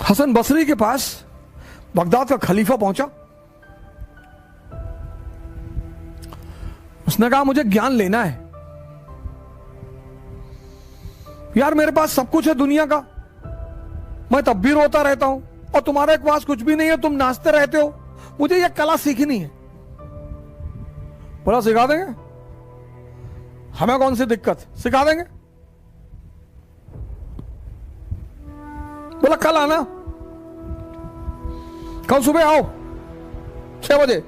हसन बसरी के पास बगदाद का खलीफा पहुंचा। उसने कहा मुझे ज्ञान लेना है यार, मेरे पास सब कुछ है दुनिया का, मैं तब भी रोता रहता हूं और तुम्हारे पास कुछ भी नहीं है, तुम नाचते रहते हो, मुझे यह कला सीखनी है। बोला सिखा देंगे, हमें कौन सी दिक्कत, सिखा देंगे। बोला कल आना, कल सुबह आओ 6 बजे।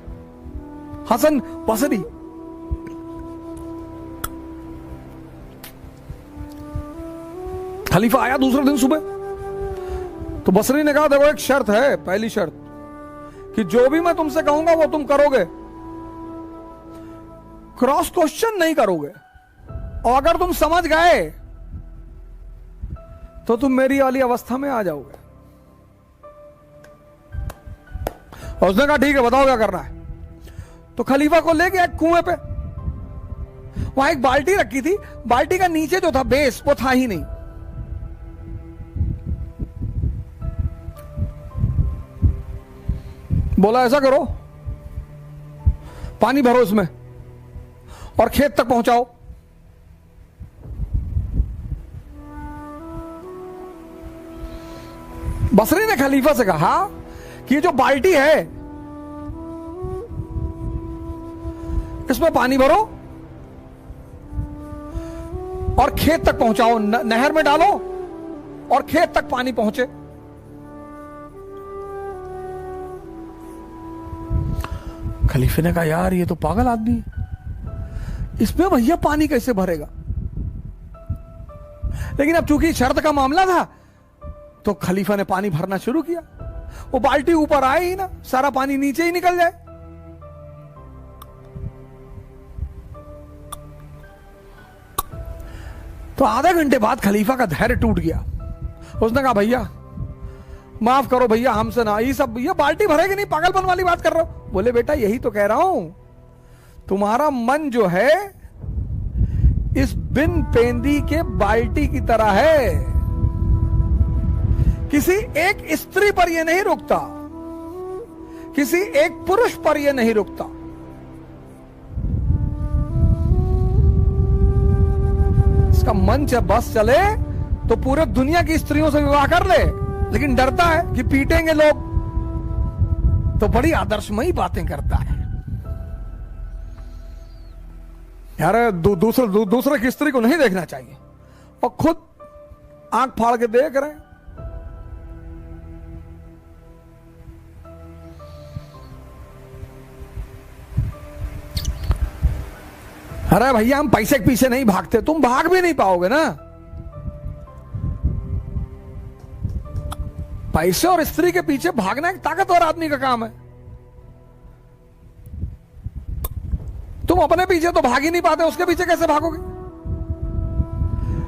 हसन बसरी खलीफा आया दूसरे दिन सुबह। तो बसरी ने कहा देखो एक शर्त है, पहली शर्त कि जो भी मैं तुमसे कहूंगा वो तुम करोगे, क्रॉस क्वेश्चन नहीं करोगे, और अगर तुम समझ गए तो तुम मेरी वाली अवस्था में आ जाओगे। और उसने कहा ठीक है बताओ क्या करना है। तो खलीफा को ले गया एक कुएं पे, वहां एक बाल्टी रखी थी, बाल्टी का नीचे जो था बेस वो था ही नहीं। बोला ऐसा करो, पानी भरो इसमें और खेत तक पहुंचाओ। बसरी ने खलीफा से कहा कि ये जो बाल्टी है इसमें पानी भरो और खेत तक पहुंचाओ, नहर में डालो और खेत तक पानी पहुंचे। खलीफे ने कहा यार ये तो पागल आदमी है, इसमें भैया पानी कैसे भरेगा। लेकिन अब चूंकि शर्त का मामला था तो खलीफा ने पानी भरना शुरू किया। वो बाल्टी ऊपर आए ही ना, सारा पानी नीचे ही निकल जाए। तो आधे घंटे बाद खलीफा का धैर्य टूट गया। उसने कहा भैया माफ करो भैया, हमसे ना ये सब, ये बाल्टी भरेगी नहीं, पागलपन वाली बात कर रहे हो। बोले बेटा यही तो कह रहा हूं, तुम्हारा मन जो है इस बिन पेंदी के बाल्टी की तरह है, किसी एक स्त्री पर यह नहीं रुकता, किसी एक पुरुष पर यह नहीं रुकता। इसका मन जब बस चले तो पूरे दुनिया की स्त्रियों से विवाह कर ले, लेकिन डरता है कि पीटेंगे लोग, तो बड़ी आदर्शमयी बातें करता है यार। दूसरे की स्त्री को नहीं देखना चाहिए और खुद आंख फाड़ के देख रहे हैं। अरे भैया हम पैसे के पीछे नहीं भागते, तुम भाग भी नहीं पाओगे ना। पैसे और स्त्री के पीछे भागना एक ताकतवर आदमी का काम है। तुम अपने पीछे तो भाग ही नहीं पाते, उसके पीछे कैसे भागोगे।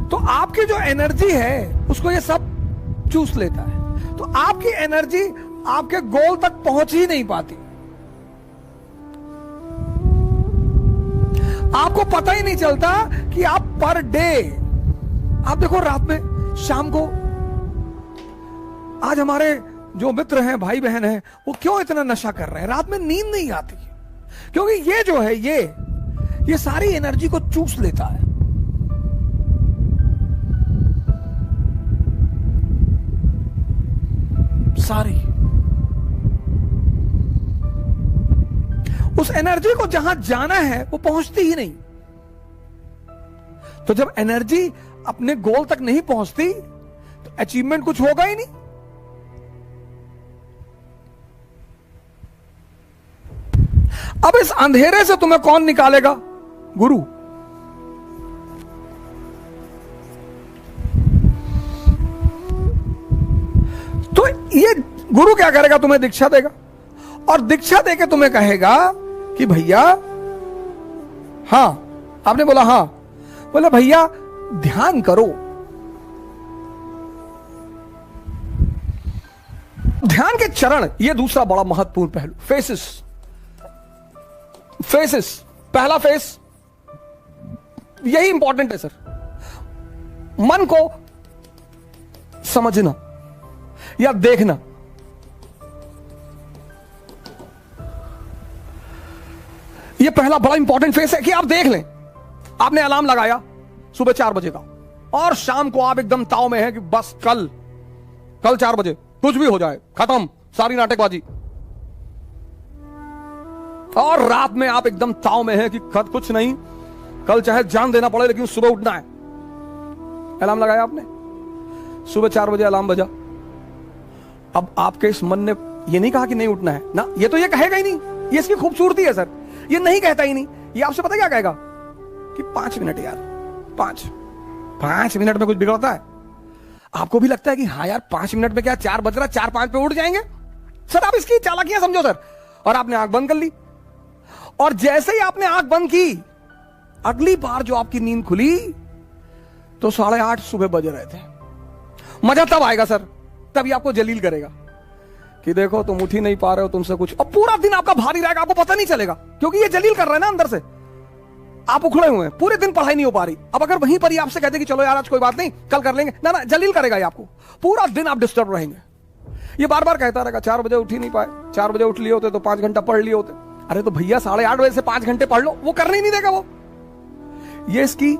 तो आपकी जो एनर्जी है उसको ये सब चूस लेता है, तो आपकी एनर्जी आपके गोल तक पहुंच ही नहीं पाती। आपको पता ही नहीं चलता कि आप पर डे, आप देखो रात में, शाम को, आज हमारे जो मित्र हैं, भाई बहन हैं, वो क्यों इतना नशा कर रहे हैं, रात में नींद नहीं आती, क्योंकि ये जो है ये सारी एनर्जी को चूस लेता है। सारी उस एनर्जी को जहां जाना है वो पहुंचती ही नहीं। तो जब एनर्जी अपने गोल तक नहीं पहुंचती तो अचीवमेंट कुछ होगा ही नहीं। अब इस अंधेरे से तुम्हें कौन निकालेगा? गुरु। तो ये गुरु क्या करेगा? तुम्हें दीक्षा देगा, और दीक्षा देके तुम्हें कहेगा कि भैया, हां, आपने बोला हां, बोला भैया ध्यान करो। ध्यान के चरण, ये दूसरा बड़ा महत्वपूर्ण पहलू, फेसेस। पहला फेस यही इंपॉर्टेंट है सर, मन को समझना या देखना। यह पहला बड़ा इंपॉर्टेंट फेस है कि आप देख लें। आपने अलार्म लगाया सुबह 4 बजे का, और शाम को आप एकदम ताव में हैं कि बस कल 4 बजे कुछ भी हो जाए, खत्म सारी नाटकबाजी। और रात में आप एकदम ताव में हैं कि कुछ नहीं, कल चाहे जान देना पड़े लेकिन सुबह उठना है। अलार्म लगाया आपने, सुबह 4 बजे अलार्म बजा। अब आपके इस मन ने यह नहीं कहा कि नहीं उठना है ना, ये तो ये कहेगा ही नहीं, ये इसकी खूबसूरती है सर, ये नहीं कहता ही नहीं। ये आपसे पता क्या कहेगा कि 5 मिनट यार, 5 मिनट में कुछ बिगड़ता है? आपको भी लगता है कि हाँ यार 5 मिनट में क्या, 4 बज रहा, 4-5 पे उठ जाएंगे सर। आप इसकी चालाकियां समझो सर। और आपने आंख बंद कर ली, और जैसे ही आपने आंख बंद की, अगली बार जो आपकी नींद खुली तो 8:30 सुबह बज रहे थे। मजा तब आएगा सर, तभी आपको जलील करेगा कि देखो तुम उठ ही नहीं पा रहे हो, तुमसे कुछ। और पूरा दिन आपका भारी रहेगा, आपको पता नहीं चलेगा, क्योंकि ये जलील कर रहा है ना अंदर से। आप उखड़े हुए हैं, पूरे दिन पढ़ाई नहीं हो पा रही। अब अगर वहीं पर ही आपसे कहते कि चलो यार आज कोई बात नहीं, कल कर लेंगे, ना जलील करेगा ये आपको। पूरा दिन आप डिस्टर्ब रहेंगे। ये बार बार कहता रहेगा 4 बजे उठ ही नहीं पाए, 4 बजे उठ लिए होते तो 5 घंटा पढ़ लिए होते। अरे तो भैया 8:30 बजे से 5 घंटे पढ़ लो, वो करने ही नहीं देगा वो। ये इसकी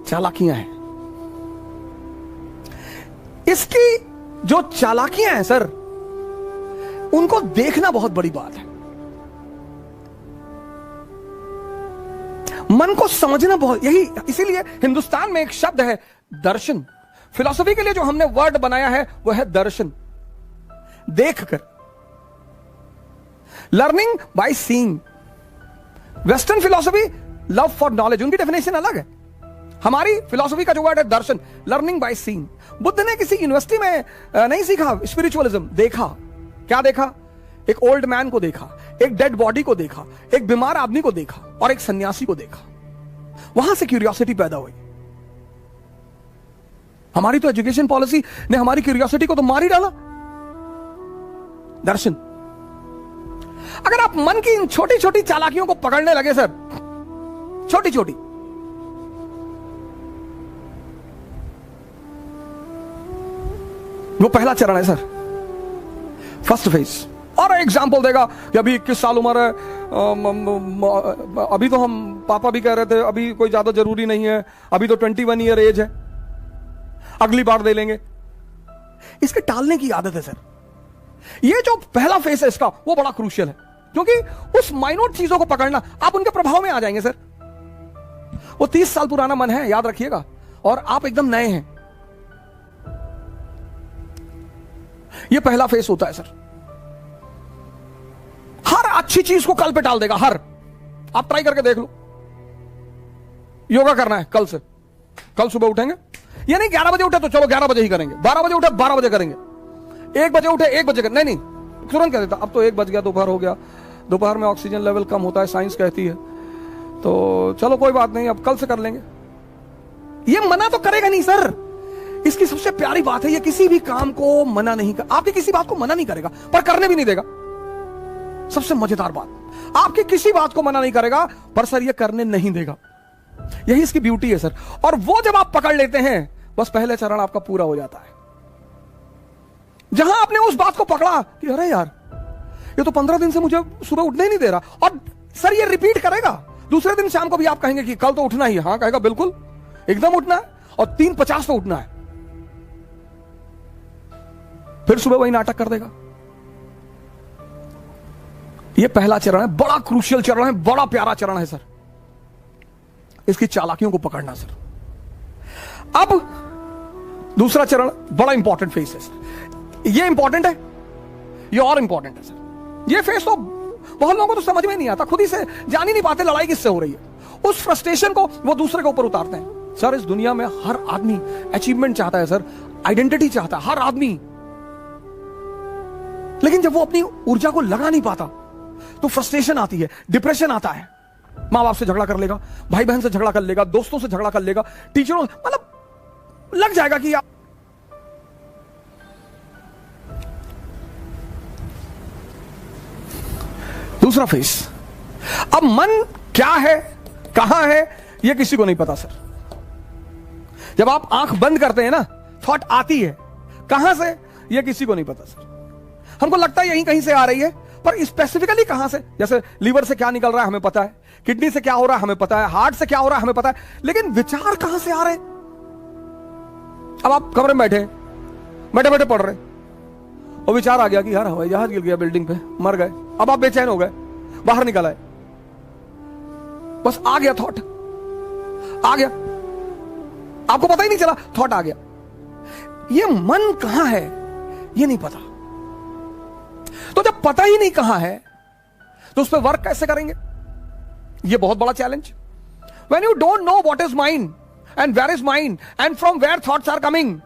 चालाकियां हैं। इसकी जो चालाकियां हैं सर, उनको देखना बहुत बड़ी बात है। मन को समझना बहुत, यही इसीलिए हिंदुस्तान में एक शब्द है दर्शन। फिलॉसफी के लिए जो हमने वर्ड बनाया है वो है दर्शन, देखकर। Learning by seeing. Western philosophy love for knowledge, उनकी डेफिनेशन अलग है। हमारी फिलॉसफी का जो वर्ड है दर्शन, लर्निंग बाय सीइंग। बुद्ध ने किसी यूनिवर्सिटी में नहीं सीखा स्पिरिचुअलिज्म, देखा। क्या देखा? एक ओल्ड मैन को देखा, एक डेड बॉडी को देखा, एक बीमार आदमी को देखा, और एक सन्यासी को देखा। वहां से क्यूरियोसिटी पैदा हुई। हमारी तो एजुकेशन पॉलिसी ने हमारी क्यूरियोसिटी को तो मार ही डाला। दर्शन। अगर आप मन की इन छोटी छोटी चालाकियों को पकड़ने लगे सर, छोटी छोटी, वो पहला चरण है सर, फर्स्ट फेज। और एग्जाम्पल देगा कि अभी 21 साल उम्र है, अभी तो हम पापा भी कह रहे थे अभी कोई ज्यादा जरूरी नहीं है, अभी तो 21 ईयर एज है, अगली बार दे लेंगे। इसके टालने की आदत है सर। ये जो पहला फेस है इसका, वो बड़ा क्रूशियल है, क्योंकि उस माइन्यूट चीजों को पकड़ना, आप उनके प्रभाव में आ जाएंगे सर। वो 30 साल पुराना मन है, याद रखिएगा, और आप एकदम नए हैं। ये पहला फेस होता है सर। हर अच्छी चीज को कल पे टाल देगा, हर। आप ट्राई करके देख लो। योगा करना है कल से, कल सुबह उठेंगे। ये नहीं 11 बजे उठे तो चलो 11 बजे ही करेंगे, 12 बजे उठे 12 बजे करेंगे, 1 बजे उठे 1 बजे करेंगे। नहीं, तुरंत कह देता अब तो 1 बज गया, दोपहर हो गया, दोपहर में ऑक्सीजन लेवल कम होता है, साइंस कहती है, तो चलो कोई बात नहीं, अब कल से कर लेंगे। ये मना तो करेगा नहीं सर। इसकी सबसे प्यारी बात है, ये किसी भी काम को मना नहीं कर, आपकी किसी बात को मना नहीं करेगा, पर करने भी नहीं देगा। सबसे मजेदार बात, आपकी किसी बात को मना नहीं करेगा, पर सर ये करने नहीं देगा। यही इसकी ब्यूटी है सर। और वो जब आप पकड़ लेते हैं, बस पहले चरण आपका पूरा हो जाता है। जहां आपने उस बात को पकड़ा कि अरे यार ये तो 15 दिन से मुझे सुबह उठने ही नहीं दे रहा, और सर ये रिपीट करेगा। दूसरे दिन शाम को भी आप कहेंगे कि कल तो उठना ही है। हाँ कहेगा, बिल्कुल एकदम उठना है, और 3:50 पे उठना है। फिर सुबह वही नाटक कर देगा। ये पहला चरण है, बड़ा क्रूशियल चरण है, बड़ा प्यारा चरण है सर, इसकी चालाकियों को पकड़ना सर। अब दूसरा चरण बड़ा इंपॉर्टेंट फेस है सर। ये इंपॉर्टेंट है, ये और इंपॉर्टेंट है सर। ये फेस तो बहुत लोगों को तो समझ में नहीं आता, खुद ही से जान ही नहीं पाते लड़ाई किससे हो रही है। उस फ्रस्ट्रेशन को वो दूसरे के ऊपर उतारते हैं। सर इस दुनिया में हर आदमी अचीवमेंट चाहता है सर, आइडेंटिटी चाहता है हर आदमी, लेकिन जब वो अपनी ऊर्जा को लगा नहीं पाता तो फ्रस्ट्रेशन आती है, डिप्रेशन आता है। मां बाप से झगड़ा कर लेगा, भाई बहन से झगड़ा कर लेगा, दोस्तों से झगड़ा कर लेगा, टीचरों, मतलब लग जाएगा कि दूसरा फेस। अब मन क्या है, कहां है, यह किसी को नहीं पता सर। जब आप आंख बंद करते हैं ना, थॉट आती है, कहां से ये किसी को नहीं पता सर। हमको लगता है यहीं कहीं से आ रही है, पर स्पेसिफिकली कहां से, जैसे लीवर से क्या निकल रहा है हमें पता है, किडनी से क्या हो रहा है हमें पता है, हार्ट से क्या हो रहा है हमें पता है, लेकिन विचार कहां से आ रहे हैं? अब आप कमरे में बैठे बैठे पढ़ रहे, और विचार आ गया कि यार हवाई जहाज गिर गया बिल्डिंग पे, मर गए। अब आप बेचैन हो गए, बाहर निकल आए, बस आ गया थॉट, आ गया, आपको पता ही नहीं चला, थॉट आ गया। ये मन कहां है ये नहीं पता। तो जब पता ही नहीं कहां है तो उस पर वर्क कैसे करेंगे? ये बहुत बड़ा challenge. When you don't know what is mind and where is mind and from where thoughts are coming,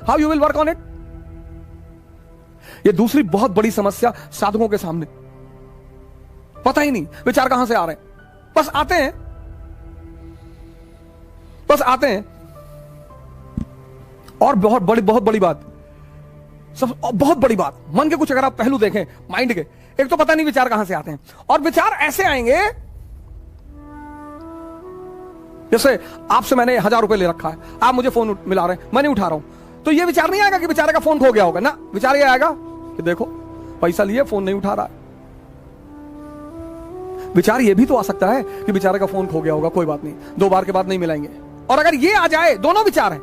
how you will work on it? ये दूसरी बहुत बड़ी समस्या साधकों के सामने, पता ही नहीं विचार कहां से आ रहे हैं, बस आते हैं, बस आते हैं। और बहुत बड़ी बात, सब बहुत बड़ी बात, मन के कुछ अगर आप पहलू देखें माइंड के, एक तो पता नहीं विचार कहां से आते हैं, और विचार ऐसे आएंगे जैसे आपसे मैंने 1000 रुपए ले रखा है, आप मुझे फोन मिला रहे हैं, मैं नहीं उठा रहा हूं, तो ये विचार नहीं आएगा कि बेचारे का फोन खो गया होगा ना, विचार ये आएगा कि देखो पैसा लिए फोन नहीं उठा रहा है। विचार ये भी तो आ सकता है कि बेचारे का फोन खो गया होगा, कोई बात नहीं, 2 बार के बाद नहीं मिलाएंगे। और अगर ये आ जाए, दोनों विचार हैं,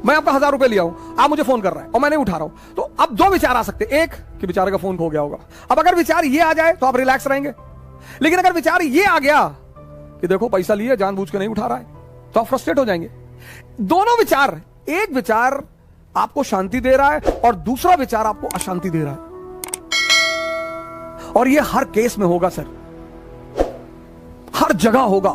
मैं आपका 1000 रुपए लिया हूं, आप मुझे फोन कर रहे हैं और मैं नहीं उठा रहा हूं, तो अब 2 विचार आ सकते, एक कि बेचारे का फोन खो गया होगा। अब अगर विचार ये आ जाए तो आप रिलैक्स रहेंगे, लेकिन अगर विचार ये आ गया कि देखो पैसा लिए जानबूझ के नहीं उठा रहा है, तो आप फ्रस्ट्रेट हो जाएंगे। दोनों विचार, एक विचार आपको शांति दे रहा है और दूसरा विचार आपको अशांति दे रहा है, और ये हर केस में होगा सर, हर जगह होगा।